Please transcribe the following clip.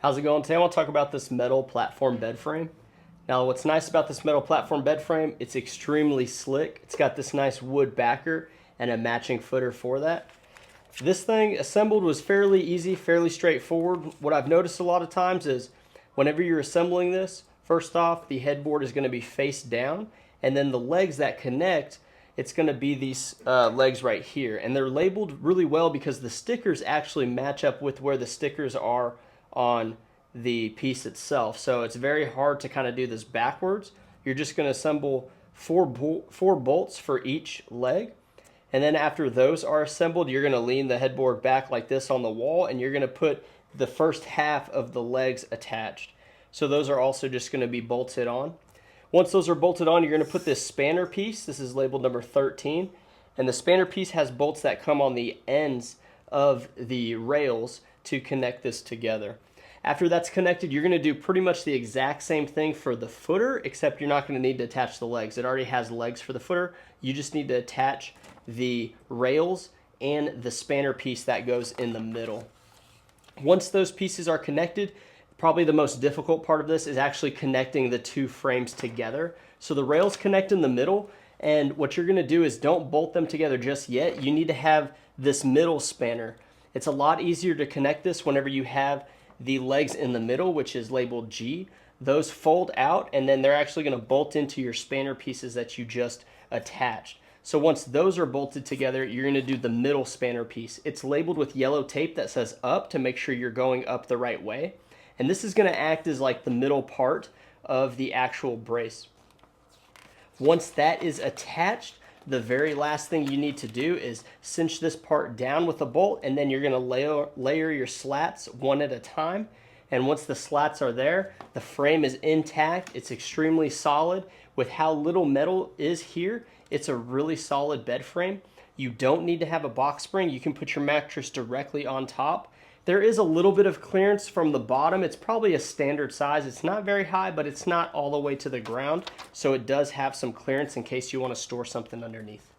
How's it going? Today I want to talk about this metal platform bed frame. Now what's nice about this metal platform bed frame, it's extremely slick. It's got this nice wood backer and a matching footer for that. This thing assembled was fairly easy, fairly straightforward. What I've noticed a lot of times is whenever you're assembling this, first off, the headboard is going to be face down, and then the legs that connect, it's going to be these legs right here. And they're labeled really well because the stickers actually match up with where the stickers are on the piece itself. So it's very hard to kind of do this backwards. You're just going to assemble four bolts for each leg. And then after those are assembled, you're going to lean the headboard back like this on the wall, and you're going to put the first half of the legs attached. So those are also just going to be bolted on. Once those are bolted on, you're going to put this spanner piece. This is labeled number 13. And the spanner piece has bolts that come on the ends of the rails to connect this together. After that's connected, you're going to do pretty much the exact same thing for the footer, except you're not going to need to attach the legs. It already has legs for the footer. You just need to attach the rails and the spanner piece that goes in the middle. Once those pieces are connected, probably the most difficult part of this is actually connecting the two frames together. So the rails connect in the middle, and what you're going to do is don't bolt them together just yet. You need to have this middle spanner. It's a lot easier to connect this whenever you have the legs in the middle, which is labeled G. Those fold out, and then they're actually going to bolt into your spanner pieces that you just attached. So once those are bolted together, you're going to do the middle spanner piece. It's labeled with yellow tape that says up to make sure you're going up the right way. And this is going to act as like the middle part of the actual brace. Once that is attached, the very last thing you need to do is cinch this part down with a bolt, and then you're going to layer your slats one at a time. And once the slats are there, the frame is intact. It's extremely solid. With how little metal is here, it's a really solid bed frame. You don't need to have a box spring. You can put your mattress directly on top. There is a little bit of clearance from the bottom. It's probably a standard size. It's not very high, but it's not all the way to the ground. So it does have some clearance in case you want to store something underneath.